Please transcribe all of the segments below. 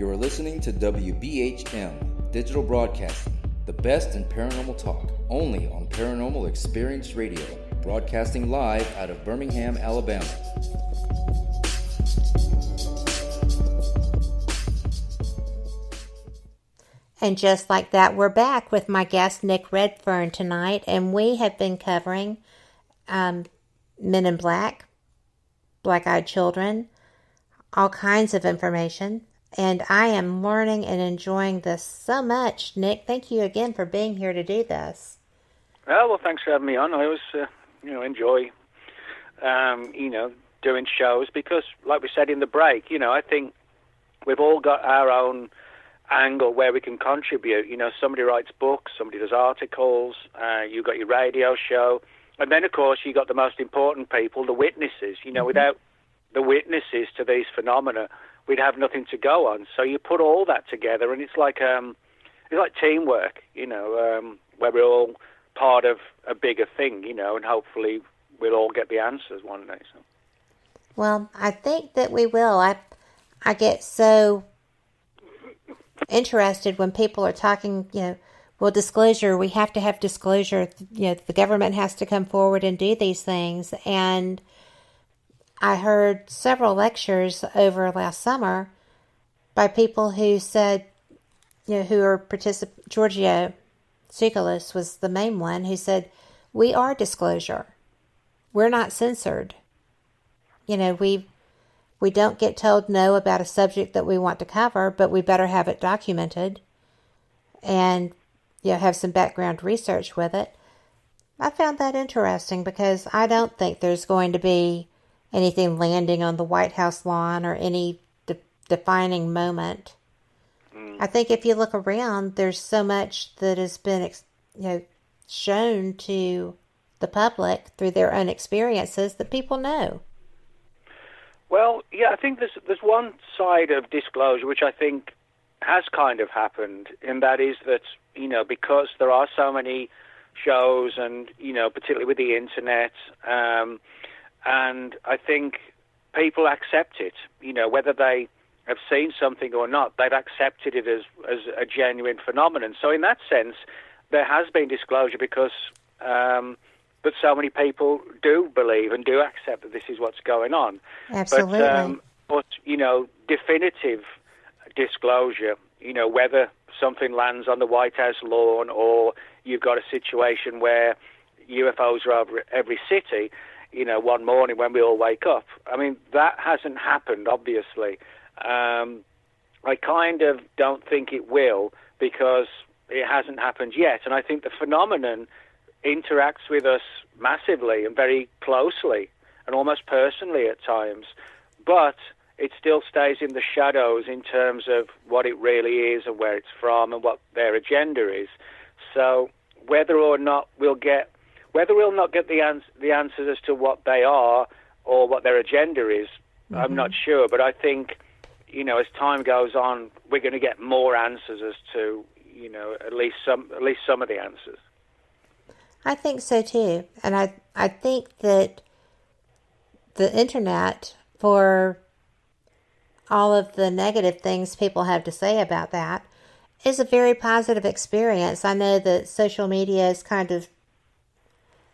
You are listening to WBHM Digital Broadcasting, the best in paranormal talk, only on Paranormal Experience Radio, broadcasting live out of Birmingham, Alabama. And just like that, we're back with my guest, Nick Redfern, tonight, and we have been covering Men in Black, Black-Eyed Children, all kinds of information, and I am learning and enjoying this so much. Nick, thank you again for being here to do this. Well, thanks for having me on. I always, enjoy, doing shows because, like we said in the break, I think we've all got our own angle where we can contribute. Somebody writes books, somebody does articles, you've got your radio show, and then of course you got the most important people, the witnesses. Without the witnesses to these phenomena, we'd have nothing to go on. So you put all that together, and it's like teamwork, where we're all part of a bigger thing, and hopefully we'll all get the answers one day. So. Well, I think that we will. I get so interested when people are talking, disclosure, we have to have disclosure, the government has to come forward and do these things. And I heard several lectures over last summer by people who said, who are Giorgio Tsoukalos was the main one, who said, we are disclosure. We're not censored. We don't get told no about a subject that we want to cover, but we better have it documented and have some background research with it. I found that interesting because I don't think there's going to be anything landing on the White House lawn or any defining moment. I think if you look around, there's so much that has been shown to the public through their own experiences that people know. Well, yeah, I think there's one side of disclosure which I think has kind of happened, and that is that, because there are so many shows and, particularly with the internet, and I think people accept it, whether they have seen something or not, they've accepted it as a genuine phenomenon. So in that sense, there has been disclosure because but so many people do believe and do accept that this is what's going on. Absolutely. But definitive disclosure, whether something lands on the White House lawn or you've got a situation where UFOs are over every city, one morning when we all wake up. I mean, that hasn't happened, obviously. I kind of don't think it will because it hasn't happened yet. And I think the phenomenon interacts with us massively and very closely and almost personally at times, but it still stays in the shadows in terms of what it really is and where it's from and what their agenda is. So whether or not we'll not get the answers as to what they are or what their agenda is, I'm not sure, but I think as time goes on, we're going to get more answers as to at least some of the answers. I think so too. And I think that the internet, for all of the negative things people have to say about that, is a very positive experience. I know that social media has kind of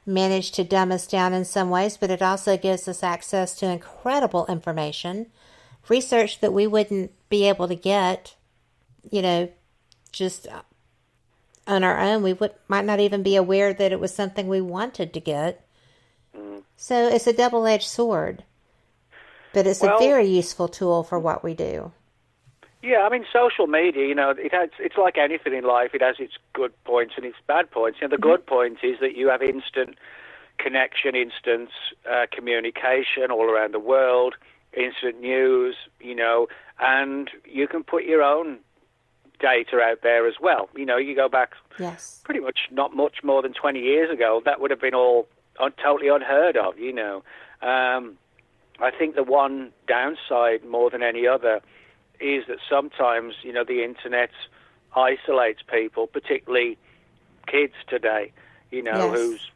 managed to dumb us down in some ways, but it also gives us access to incredible information, research that we wouldn't be able to get, just on our own. We might not even be aware that it was something we wanted to get. So it's a double-edged sword, but it's a very useful tool for what we do. Yeah, I mean, social media, it's like anything in life. It has its good points and its bad points. The good point is that you have instant connection, instant communication all around the world, instant news, and you can put your own data out there as well. You go back pretty much not much more than 20 years ago, that would have been all totally unheard of, I think the one downside more than any other is that sometimes, the internet isolates people, particularly kids today, who's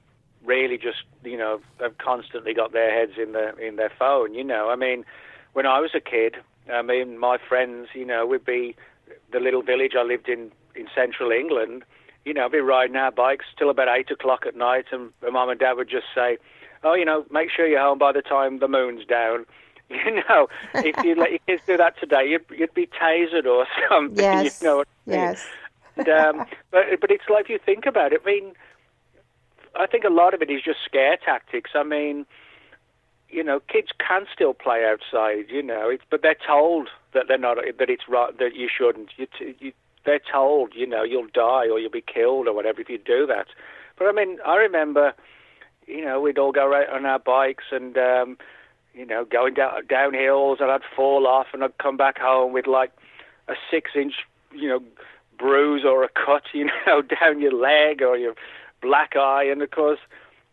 really just, have constantly got their heads in their phone, I mean, when I was a kid, I mean, my friends, would be the little village I lived in central England. I'd be riding our bikes till about 8 o'clock at night, and my mum and dad would just say, "Oh, make sure you're home by the time the moon's down." If you let your kids do that today, you'd be tasered or something. Yes. You know what I mean? Yes. But it's like, if you think about it, I mean, I think a lot of it is just scare tactics. I mean, kids can still play outside, but they're told that they're not, that it's right, that you shouldn't. They're told, you'll die or you'll be killed or whatever if you do that. But I mean, I remember, we'd all go right on our bikes and, going down hills, and I'd fall off and I'd come back home with like a 6-inch, bruise or a cut, down your leg or your black eye. And of course,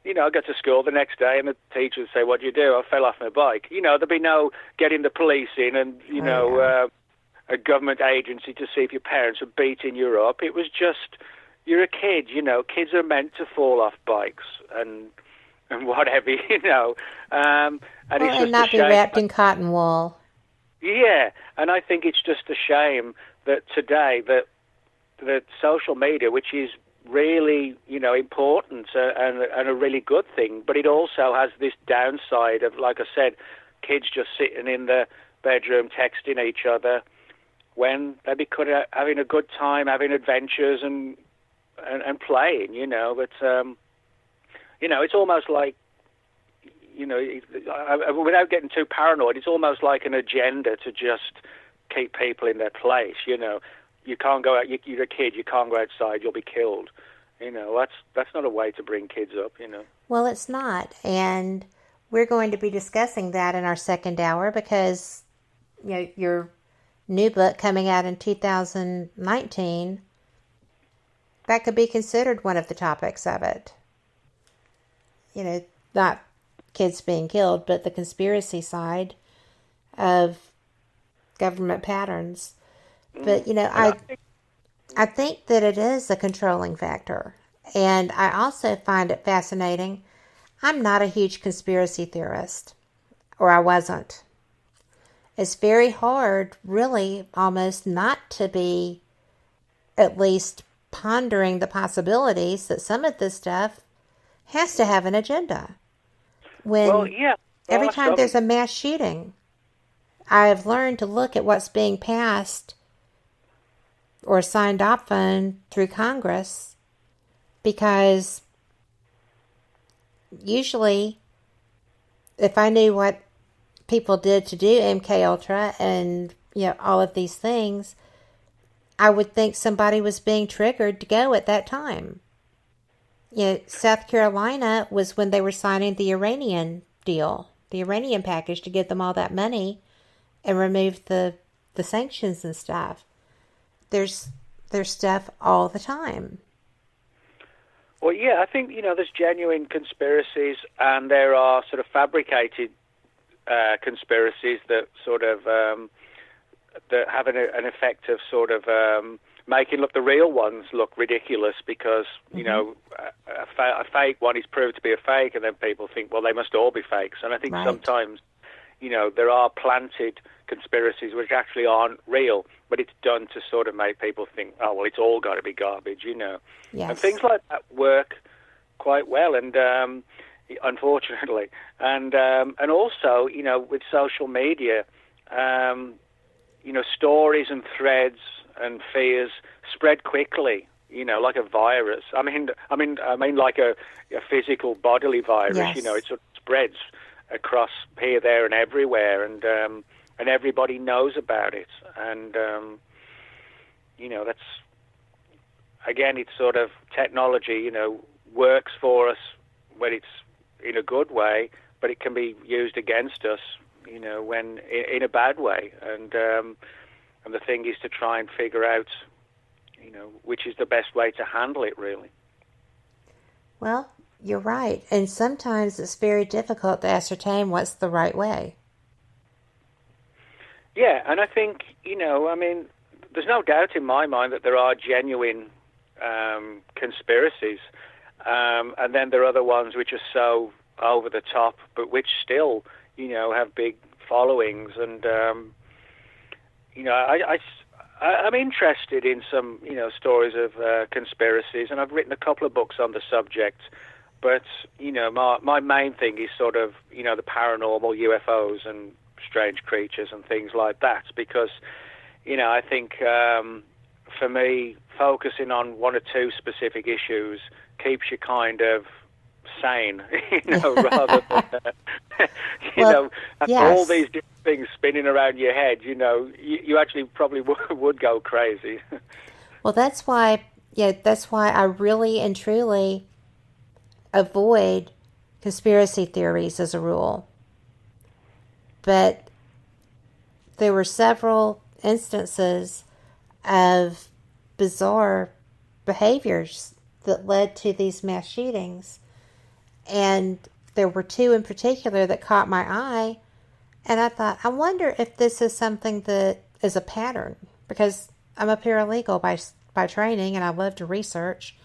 I got to school the next day and the teacher would say, "What'd you do?" "I fell off my bike." There'd be no getting the police in and, a government agency to see if your parents were beating you up. It was just, you're a kid, kids are meant to fall off bikes and whatever, and it's just not a be shame. wrapped in cotton wool. Yeah, and I think it's just a shame that today that social media, which is really, important and a really good thing, but it also has this downside of, like I said, kids just sitting in the bedroom texting each other when they could be having a good time, having adventures and playing, But it's almost like, without getting too paranoid, it's almost like an agenda to just keep people in their place. You can't go out. You're a kid. You can't go outside. You'll be killed. That's not a way to bring kids up. Well, it's not, and we're going to be discussing that in our second hour because, your new book coming out in 2019, that could be considered one of the topics of it. Not kids being killed, but the conspiracy side of government patterns. But, I think that it is a controlling factor. And I also find it fascinating. I'm not a huge conspiracy theorist, or I wasn't. It's very hard, really, almost not to be at least pondering the possibilities that some of this stuff has to have an agenda. Every time there's a mass shooting, I've learned to look at what's being passed or signed off on through Congress, because usually if I knew what people did to do MK Ultra and all of these things, I would think somebody was being triggered to go at that time. South Carolina was when they were signing the Iranian deal, the Iranian package, to give them all that money and remove the sanctions and stuff. There's stuff all the time. Well, yeah, I think, there's genuine conspiracies and there are sort of fabricated conspiracies that sort of that have an effect of sort of making the real ones look ridiculous because, a fake one is proved to be a fake, and then people think, well, they must all be fakes. And I think sometimes, there are planted conspiracies which actually aren't real, but it's done to sort of make people think, oh, well, it's all got to be garbage, Yes. And things like that work quite well, and unfortunately. And also, with social media, stories and threads and fears spread quickly, like a virus. I mean, like a physical bodily virus. Yes. It sort of spreads across here, there, and everywhere, and everybody knows about it. And that's, again, it's sort of technology. Works for us when it's in a good way, but it can be used against us, when in a bad way. And the thing is to try and figure out, which is the best way to handle it, really. Well, you're right. And sometimes it's very difficult to ascertain what's the right way. Yeah, and I think, there's no doubt in my mind that there are genuine conspiracies. And then there are other ones which are so over the top, but which still, have big followings. And I'm interested in some, stories of conspiracies, and I've written a couple of books on the subject. But, my main thing is sort of, the paranormal, UFOs and strange creatures and things like that. Because, I think for me, focusing on one or two specific issues keeps you kind of sane, rather than, all these different things spinning around your head, you actually probably would go crazy. Well, that's why I really and truly avoid conspiracy theories as a rule. But there were several instances of bizarre behaviors that led to these mass shootings. And there were two in particular that caught my eye. And I thought, I wonder if this is something that is a pattern. Because I'm a paralegal by training and I love to research.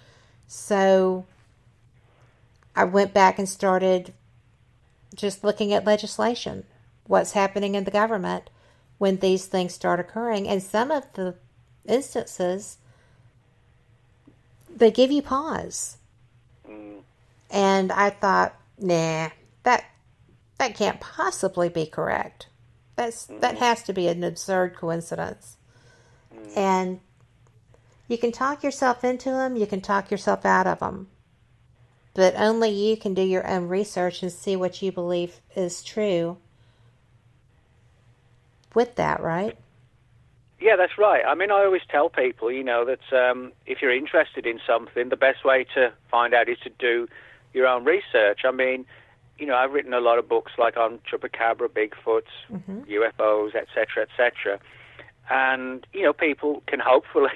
So I went back and started just looking at legislation. What's happening in the government when these things start occurring. And some of the instances, they give you pause. And I thought, nah, that can't possibly be correct. That has to be an absurd coincidence. And you can talk yourself into them, you can talk yourself out of them. But only you can do your own research and see what you believe is true with that, right? Yeah, that's right. I mean, I always tell people, that if you're interested in something, the best way to find out is to do your own research. I mean, I've written a lot of books like on Chupacabra, Bigfoot, UFOs, etc. And, people can hopefully,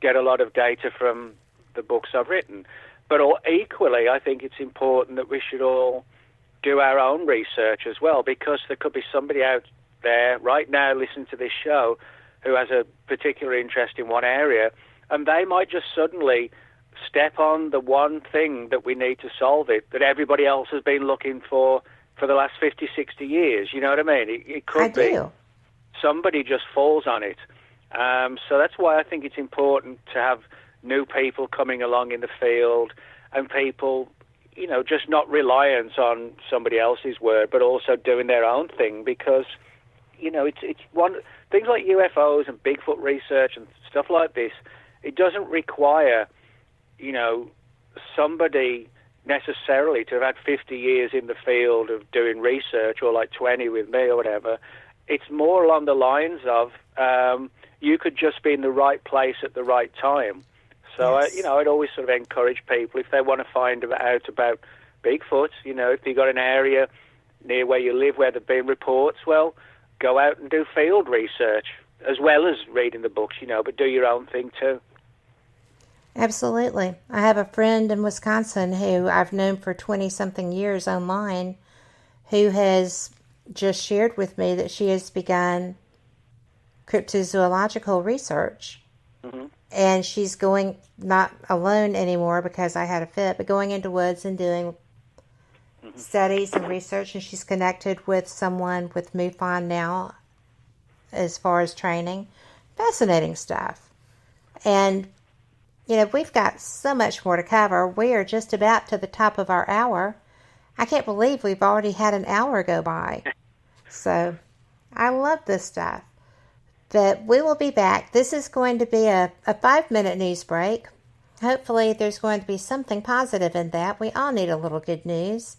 get a lot of data from the books I've written. But equally, I think it's important that we should all do our own research as well, because there could be somebody out there right now listening to this show who has a particular interest in one area, and they might just suddenly step on the one thing that we need to solve it, that everybody else has been looking for the last 50, 60 years. You know what I mean? It could be somebody just falls on it. So that's why I think it's important to have new people coming along in the field, and people, just not reliant on somebody else's word, but also doing their own thing, because, it's one things like UFOs and Bigfoot research and stuff like this. It doesn't require, somebody necessarily to have had 50 years in the field of doing research, or like 20 with me or whatever. It's more along the lines of you could just be in the right place at the right time. So, yes. I'd always sort of encourage people, if they want to find out about Bigfoot, if you've got an area near where you live where there have been reports, well, go out and do field research as well as reading the books, but do your own thing too. Absolutely. I have a friend in Wisconsin who I've known for 20-something years online, who has just shared with me that she has begun cryptozoological research. And she's going, not alone anymore because I had a fit, but going into woods and doing studies and research. And she's connected with someone with MUFON now as far as training. Fascinating stuff. And, we've got so much more to cover. We are just about to the top of our hour. I can't believe we've already had an hour go by. So I love this stuff. But we will be back. This is going to be a 5-minute news break. Hopefully there's going to be something positive in that. We all need a little good news.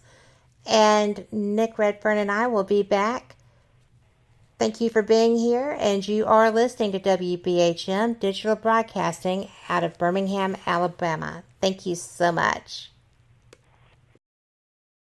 And Nick Redfern and I will be back. Thank you for being here. And you are listening to WBHM Digital Broadcasting out of Birmingham, Alabama. Thank you so much.